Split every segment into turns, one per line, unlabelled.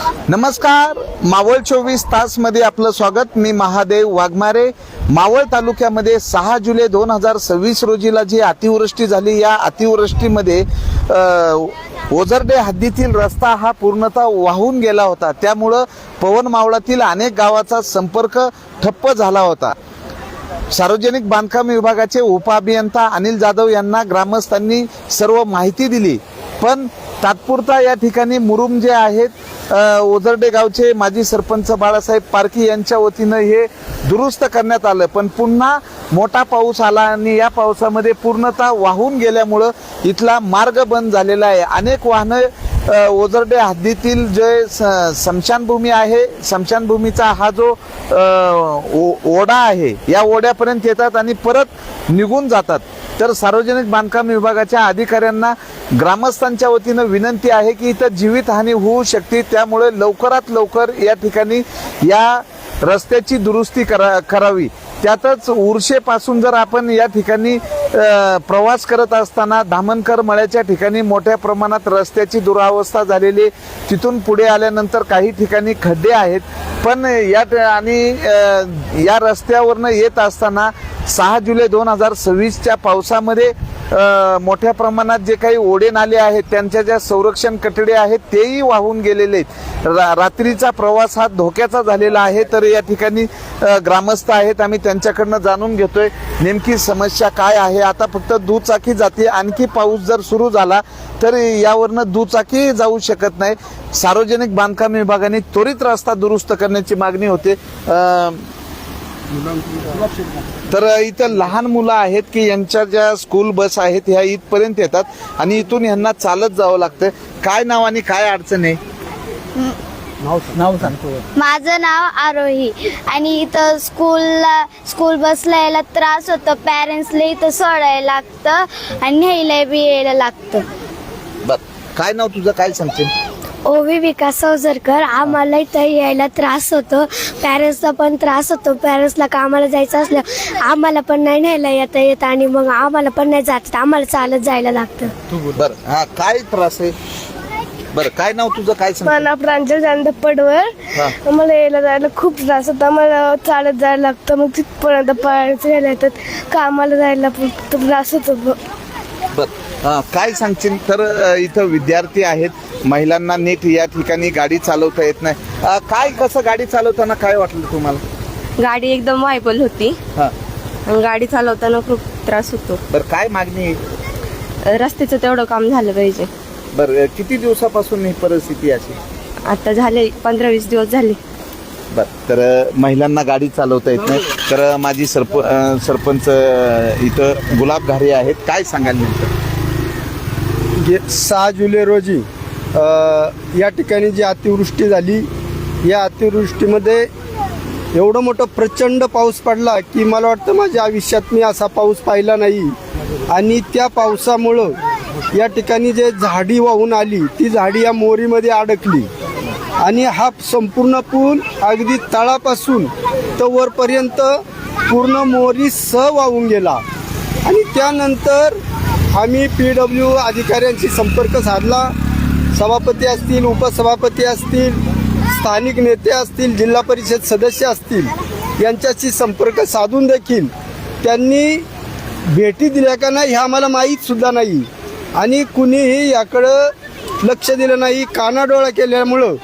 नमस्कार, मावळ 24 तास मध्ये आपलं स्वागत. मी महादेव वाघमारे. मावळ तालुक्यामध्ये 6 जुलै 2026 रोजीला जी अतिवृष्टी झाली, या अतिवृष्टीमध्ये ओझरडे हद्दीतील रस्ता हा पूर्णतः वाहून गेला होता. त्यामुळं पवन मावळातील अनेक गावाचा संपर्क ठप्प झाला होता. सार्वजनिक बांधकाम विभागाचे उपअभियंता अनिल जाधव यांना ग्रामस्थांनी सर्व माहिती दिली, पण तात्पुरता या ठिकाणी मुरुम जे आहेत, ओझरडे गावचे माजी सरपंच बाळासाहेब पारखी यांच्या वतीनं हे दुरुस्त करण्यात आलं. पण पुन्हा मोठा पाऊस आला आणि या पावसामध्ये पूर्णतः वाहून गेल्यामुळं इथला मार्ग बंद झालेला आहे. अनेक वाहनं ओझरडे हद्दीतील जे स्मशानभूमी आहे, स्मशानभूमीचा हा जो ओढा आहे, या ओढ्यापर्यंत येतात आणि परत निघून जातात. तर सार्वजनिक बांधकाम विभागाच्या अधिकाऱ्यांना ग्रामस्थांच्या वतीनं विनंती आहे की इथं जीवितहानी होऊ शकते, त्यामुळे लवकरात लवकर या ठिकाणी या रस्त्याची दुरुस्ती करावी. त्यातच उर्शेपासून जर आपण या ठिकाणी प्रवास करत असताना धामणकर मळ्याच्या ठिकाणी मोठ्या प्रमाणात रस्त्याची दुरावस्था झालेली, तिथून पुढे आल्यानंतर काही ठिकाणी खड्डे आहेत. पण या रस्त्यावरनं येत असताना 6 जुलै 2026च्या पावसामध्ये मोठ्या प्रमाणात जे काही ओढे नाले आहेत, त्यांच्या ज्या संरक्षण कठडे आहेत तेही वाहून गेलेले आहेत. रात्रीचा प्रवास हा धोक्याचा झालेला आहे. तर या ठिकाणी ग्रामस्थ आहेत, आम्ही त्यांच्याकडनं जाणून घेतोय नेमकी समस्या काय आहे. आता फक्त दुचाकी जाते, आणखी पाऊस जर सुरू झाला तर यावरनं दुचाकी जाऊ शकत नाही. सार्वजनिक बांधकाम विभागाने त्वरित रस्ता दुरुस्त करण्याची मागणी होते. तर इथं लहान मुलं आहेत की यांच्या ज्या स्कूल बस आहेत ह्या इथपर्यंत येतात आणि इथून यांना चालत जावं लागतं. काय नाव आणि काय अडचण आहे?
नाव सांगतो.
माझं नाव आरोही आणि इथं स्कूल बसला यायला त्रास होतो. पॅरेंट्सला इथं सोडायला लागतं आणि न्यायला बी यायला लागतं.
बर, काय नाव तुझं, काय सांगते?
ओवी विकास चौजरकर. आम्हाला इथं यायला त्रास होतो, पॅरेंट्सला पण त्रास होतो. पॅरेंट्सला कामाला जायचं असलं आम्हाला पण नाही न्यायला येत आणि मग आम्हाला पण नाही जात, आम्हाला चालत जायला लागतं.
बर, हा काय त्रास आहे? बरं, काय नाव तुझं, काय सांगते?
मला प्रांजल जानदेव पडवळ. मला यायला जायला खूप त्रास होता, आम्हाला चालत जायला लागतं. मग तिथपर्यंत पळायचं यायला येतात, कामाला जायला त्रास होतो.
बर, काय सांगशील? तर इथं विद्यार्थी आहेत, महिलांना नीट या ठिकाणी गाडी चालवता येत नाही. काय कसं गाडी चालवताना काय वाटलं तुम्हाला?
गाडी एकदम वायबल होती
हा,
आणि गाडी चालवताना खूप त्रास होतो.
बर, काय मागणी आहे?
रस्त्याचं तेवढं काम झालं पाहिजे.
बर, किती दिवसापासून ही परिस्थिती अशी?
आता झाले 15-20 दिवस झाले.
बर, तर महिलांना गाडी चालवता येत नाही. तर माझी सरपंच इथं गुलाब घारे आहेत, काय सांगाल नेमकं?
6 जुलै रोजी या ठिकाणी जी अतिवृष्टी झाली, या अतिवृष्टीमध्ये एवढं मोठं प्रचंड पाऊस पडला की मला वाटतं माझ्या आयुष्यात मी असा पाऊस पाहिला नाही. आणि त्या पावसामुळं या ठिकाणी जे झाडी वाहून आली, ती झाडी या मोरीमध्ये अडकली आणि हा संपूर्ण पूल अगदी तळापासून तर वरपर्यंत पूर्ण मोरी वाहून गेला. आणि त्यानंतर आम्ही PW अधिकाऱ्यांशी संपर्क साधला. सभापती असतील, उपसभापती असतील, स्थानिक नेते असतील, जिल्हा परिषद सदस्य असतील, यांच्याशी संपर्क साधून देखील त्यांनी भेटी दिल्या का नाही हे आम्हाला माहीतसुद्धा नाही. आणि कुणीही याकडं लक्ष दिलं नाही. कानाडोळा केल्यामुळं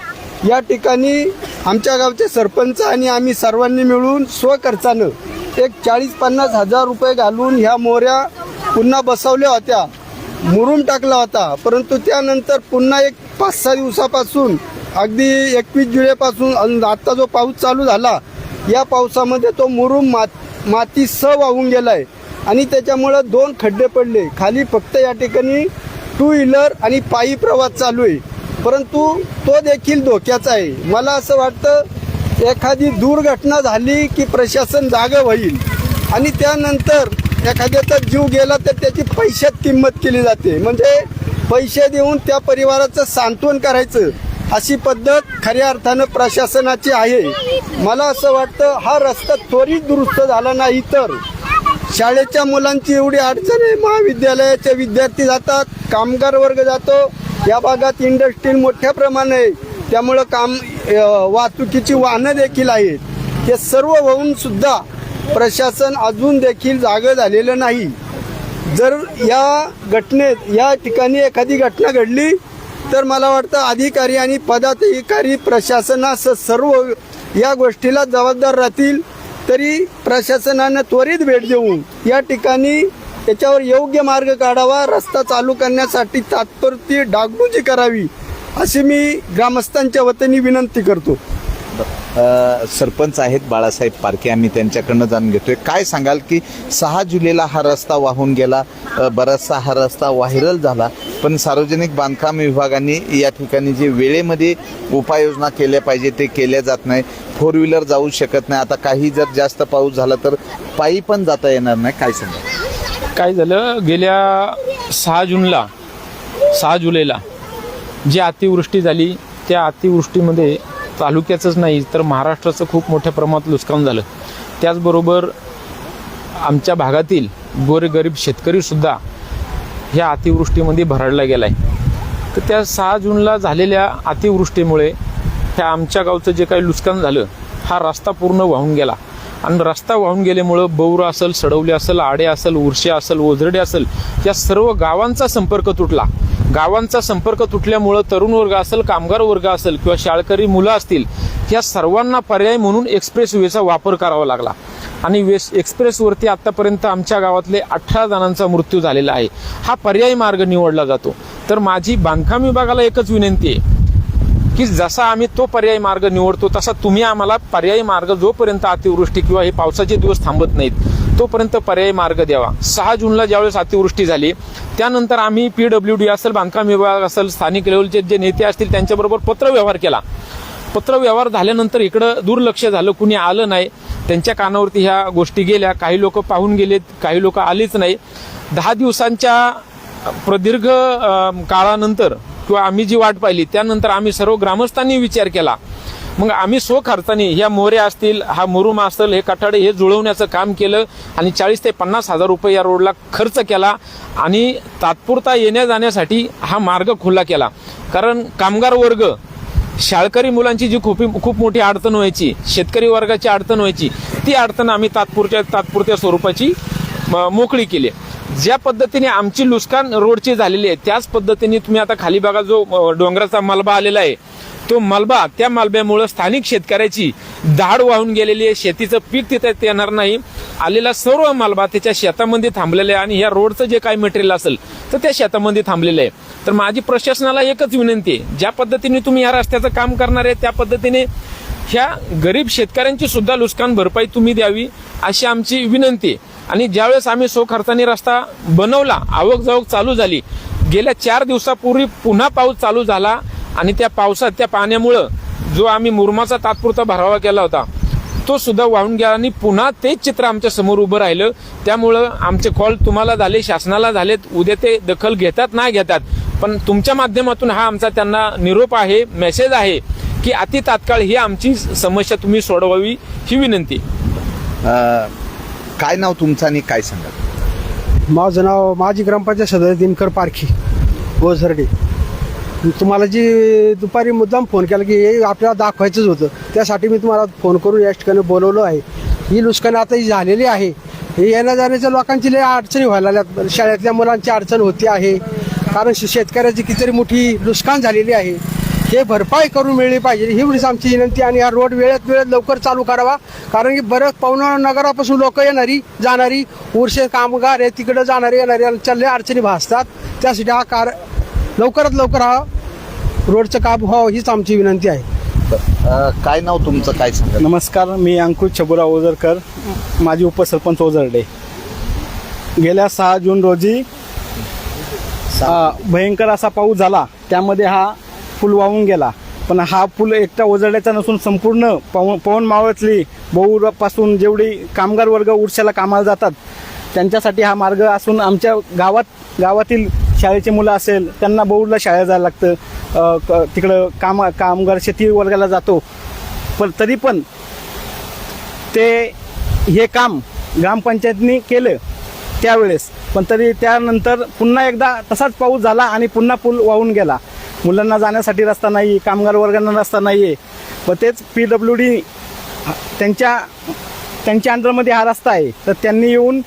या ठिकाणी आमच्या गावचे सरपंच आणि आम्ही सर्वांनी मिळून स्वखर्चानं एक 40-50 हजार रुपये घालून ह्या मोऱ्या पुन्हा बसवल्या होत्या, मुरुम टाकला होता. परंतु त्यानंतर पुन्हा एक 5-6 दिवसापासून अगदी 21 जुलैपासून आता जो पाऊस चालू झाला, या पावसामध्ये तो मुरुम माती वाहून गेलाय आणि त्याच्यामुळं 2 खड्डे पडले. खाली फक्त या ठिकाणी 2 व्हीलर आणि पायी प्रवास चालू आहे, परंतु तो देखील धोक्याचा आहे. मला असं वाटतं एखादी दुर्घटना झाली की प्रशासन जागं होईल आणि त्यानंतर एखाद्याचा जीव गेला तर त्याची पैशात किंमत केली जाते. म्हणजे पैसे देऊन त्या परिवाराचं सांत्वन करायचं, अशी पद्धत खऱ्या अर्थानं प्रशासनाची आहे. मला असं वाटतं हा रस्ता त्वरित दुरुस्त झाला नाही तर शाळेच्या मुलांची एवढी अडचण आहे. महाविद्यालयाचे विद्यार्थी जातात, कामगार वर्ग जातो, या भागात इंडस्ट्री मोठ्या प्रमाणे त्यामुळं वाहतुकीची वाहनं देखील आहेत, हे सर्व होऊन सुद्धा प्रशासन अजून देखील जागं झालेलं नाही. जर या ठिकाणी एखादी घटना घडली तर मला वाटतं अधिकारी आणि पदाधिकारी प्रशासनासह सर्व या गोष्टीला जबाबदार राहतील. तरी प्रशासनानं त्वरित भेट देऊन या ठिकाणी त्याच्यावर योग्य मार्ग काढावा, रस्ता चालू करण्यासाठी तात्पुरती डागडुजी करावी अशी मी ग्रामस्थांच्या वतीने विनंती करतो.
सरपंच आहेत बाळासाहेब पारखे, आम्ही त्यांच्याकडनं जाणून घेतोय. काय सांगाल की 6 जुलैला हा रस्ता वाहून गेला, बराचसा हा रस्ता व्हायरल झाला, पण सार्वजनिक बांधकाम विभागाने या ठिकाणी जे वेळेमध्ये उपाययोजना केल्या पाहिजे ते केल्या जात नाही. 4 व्हीलर जाऊ शकत नाही. आता काही जर जास्त पाऊस झाला तर पायी पण जाता येणार नाही. काय सांगा?
काय झालं, गेल्या 6 जुलैला जी अतिवृष्टी झाली त्या अतिवृष्टीमध्ये तालुक्याचंच नाही तर महाराष्ट्राचं खूप मोठ्या प्रमाणात नुकसान झालं. त्याचबरोबर आमच्या भागातील गोरगरीब शेतकरीसुद्धा ह्या अतिवृष्टीमध्ये भरडला गेला आहे. तर त्या 6 जूनला झालेल्या अतिवृष्टीमुळे ह्या आमच्या गावचं जे काही नुकसान झालं, हा रस्ता पूर्ण वाहून गेला. आणि रस्ता वाहून गेल्यामुळं बौर असेल, सडवले असेल, आडे असेल, उरशे असेल, ओझरडे असेल, या सर्व गावांचा संपर्क तुटला. गावांचा संपर्क तुटल्यामुळं तरुण वर्ग असेल, कामगार वर्ग असेल किंवा शाळकरी मुलं असतील, या सर्वांना पर्याय म्हणून एक्सप्रेसवेचा वापर करावा लागला. आणि एक्सप्रेसवरती आतापर्यंत आमच्या गावातले 18 जणांचा मृत्यू झालेला आहे. हा पर्यायी मार्ग निवडला जातो. तर माझी बांधकाम विभागाला एकच विनंती आहे की जसा आम्ही तो पर्यायी मार्ग निवडतो तसा तुम्ही आम्हाला पर्यायी मार्ग, जोपर्यंत अतिवृष्टी किंवा हे पावसाचे दिवस थांबत नाहीत तोपर्यंत पर्यायी मार्ग द्यावा. 6 जूनला ज्यावेळेस अतिवृष्टी झाली त्यानंतर आम्ही PWD असेल, बांधकाम विभाग असेल, स्थानिक लेवलचे जे नेते असतील त्यांच्याबरोबर पत्रव्यवहार केला. पत्रव्यवहार झाल्यानंतर इकडं दुर्लक्ष झालं, कुणी आलं नाही. त्यांच्या कानावरती ह्या गोष्टी गेल्या. काही लोक पाहून गेलेत, काही लोक आलीच नाही. 10 दिवसांच्या प्रदीर्घ काळानंतर किंवा आम्ही जी वाट पाहिली त्यानंतर आम्ही सर्व ग्रामस्थांनी विचार केला. मग आम्ही स्वखर्चाने ह्या मोऱ्या असतील, हा मुरुम असेल, हे कठाडे हे जुळवण्याचं काम केलं आणि 40 ते 50 हजार रुपये या रोडला खर्च केला आणि तात्पुरता येण्या जाण्यासाठी हा मार्ग खुला केला. कारण कामगार वर्ग, शाळकरी मुलांची जी खूप मोठी अडचण व्हायची, शेतकरी वर्गाची अडचण व्हायची, ती अडचण आम्ही तात्पुरत्या स्वरूपाची मोकळी केली. ज्या पद्धतीने आमची नुकसान रोडची झालेली आहे त्याच पद्धतीने तुम्ही आता खाली बघा, जो डोंगराचा मलबा आलेला आहे तो मलबा, त्या मलब्यामुळे स्थानिक शेतकऱ्याची दाढ वाहून गेलेली आहे. शेतीचं पीक तिथे येणार नाही. आलेला सर्व मलबा त्याच्या शेतामध्ये थांबलेला आहे आणि ह्या रोडचं जे काही मटेरियल असेल तर त्या शेतामध्ये थांबलेलं आहे. तर माझी प्रशासनाला एकच विनंती आहे, ज्या पद्धतीने तुम्ही या रस्त्याचं काम करणार आहे त्या पद्धतीने ह्या गरीब शेतकऱ्यांची सुद्धा नुकसान भरपाई तुम्ही द्यावी अशी आमची विनंती आहे. आणि ज्यावेळेस आम्ही स्वखर्चाने रस्ता बनवला, आवक जावक चालू झाली, गेल्या 4 दिवसापूर्वी पुन्हा पाऊस चालू झाला आणि त्या पावसात, त्या पाण्यामुळं जो आम्ही मुरुमाचा तात्पुरता भरावा केला होता तो सुद्धा वाहून गेला आणि पुन्हा तेच चित्र आमच्या समोर उभं राहिलं. त्यामुळं आमचे कॉल तुम्हाला झाले, शासनाला झालेत, उद्या ते दखल घेतात नाही घेतात, पण तुमच्या माध्यमातून हा आमचा त्यांना निरोप आहे, मेसेज आहे की अति तात्काळ ही आमची समस्या तुम्ही सोडवावी ही विनंती.
काय नाव तुमचं आणि काय सांगाल?
माझं नाव माजी ग्रामपंचायत सदस्य दिनकर पारखी, ओझरडे. तुम्हाला जी दुपारी मुद्दाम फोन केला की हे आपल्याला दाखवायचंच होतं, त्यासाठी मी तुम्हाला फोन करून या ठिकाणी बोलवलं आहे. ही नुकसान आता ही झालेली आहे. हे येण्या जाण्याच्या लोकांची लय अडचणी व्हायला लागल्यात. शाळेतल्या मुलांची अडचण होती आहे, कारण शेतकऱ्याची कितीतरी मोठी नुकसान झालेली आहे. हे भरपाई करून मिळली पाहिजे एवढीच आमची विनंती. आणि हा रोड वेळेत लवकर चालू करावा, कारण की बरंच पवना नगरापासून लोक येणारी जाणारी, उरशे कामगार आहे तिकडं जाणारे येणारे लय अडचणी भासतात. त्यासाठी हा लवकरात लवकर हा रोडचं काम व्हावं हीच आमची विनंती आहे.
काय नाव तुमचं, काय सांगाल?
नमस्कार, मी अंकुश छबुराव ओझरकर, माजी उपसरपंच ओझरडे. गेल्या 6 जून रोजी भयंकर असा पाऊस झाला, त्यामध्ये हा पूल वाहून गेला. पण हा पूल एकटा ओझरड्याचा नसून संपूर्ण पवन मावळतली बहुपासून जेवढी कामगार वर्ग उरशाला कामाला जातात त्यांच्यासाठी हा मार्ग असून आमच्या गावातील शाळेची मुलं असेल त्यांना बहुला शाळेत जायला लागतं. तिकडं कामगार शेती वर्गाला जातो. पण तरी पण ते हे काम ग्रामपंचायतीने केलं त्यावेळेस, पण तरी त्यानंतर पुन्हा एकदा तसाच पाऊस झाला आणि पुन्हा पूल वाहून गेला. मुलांना जाण्यासाठी रस्ता नाही, कामगार वर्गांना रस्ता नाही आहे. व तेच PWD त्यांच्या अंडरमध्ये हा रस्ता आहे. तर त्यांनी येऊन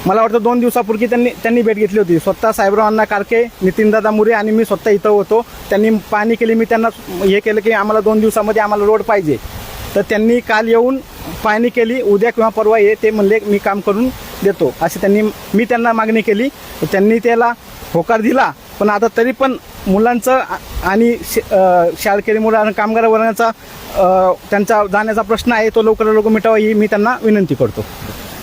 मला वाटतं 2 दिवसापूर्वी त्यांनी भेट घेतली होती. स्वतः साहेबराव अण्णा कारके, नितीनदादा मुरे आणि मी स्वतः इथं होतो. त्यांनी पाहणी केली. मी त्यांना हे केलं की आम्हाला 2 दिवसामध्ये आम्हाला रोड पाहिजे. तर त्यांनी काल येऊन पाहणी केली. उद्या किंवा परवा ते म्हणले मी काम करून देतो असे मी त्यांना मागणी केली. त्यांनी त्याला होकार दिला. पण आता तरी पण मुलांचं आणि शाळकरी मुलं आणि कामगार वर्गाचा त्यांचा जाण्याचा प्रश्न आहे तो लवकरात लवकर मिटावा ही मी त्यांना विनंती करतो.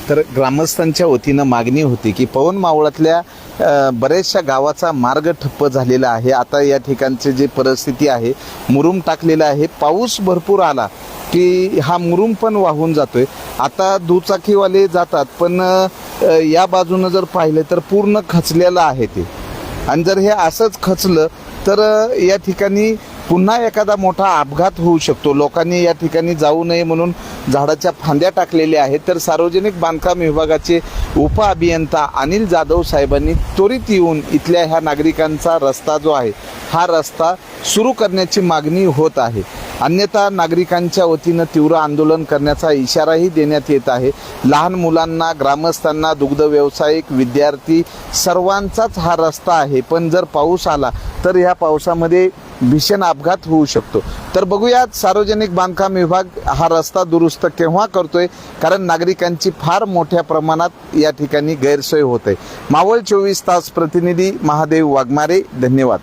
तर ग्रामस्थांच्या वतीनं मागणी होती की पवन मावळातल्या बऱ्याचशा गावाचा मार्ग ठप्प झालेला आहे. आता या ठिकाणची जी परिस्थिती आहे, मुरुम टाकलेला आहे. पाऊस भरपूर आला की हा मुरुम पण वाहून जातोय. आता दुचाकीवाले जातात पण या बाजूनं जर पाहिलं तर पूर्ण खचलेलं आहे ते. आणि जर हे असंच खचलं तर या ठिकाणी पुन्हा एखादा मोठा अपघात होऊ शकतो. लोकांनी या ठिकाणी जाऊ नये म्हणून झाडाच्या फांद्या टाकलेल्या आहेत. तर सार्वजनिक बांधकाम विभागाचे उपअभियंता अनिल जाधव साहेबांनी त्वरित येऊन इथल्या ह्या नागरिकांचा रस्ता जो आहे हा रस्ता सुरू करण्याची मागणी होत आहे. अन्यथा नागरिकांच्या वतीनं तीव्र आंदोलन करण्याचा इशाराही देण्यात येत आहे. लहान मुलांना, ग्रामस्थांना, दुग्ध व्यावसायिक, विद्यार्थी सर्वांचाच हा रस्ता आहे. पण जर पाऊस आला तर ह्या पावसामध्ये भीषण अपघात होऊ शकतो. तर बघूयात सार्वजनिक बांधकाम विभाग हा रस्ता दुरुस्त केव्हा करतोय, कारण नागरिकांची फार मोठ्या प्रमाणात या ठिकाणी गैरसोय होत आहे. मावळ 24 तास प्रतिनिधी महादेव वाघमारे, धन्यवाद.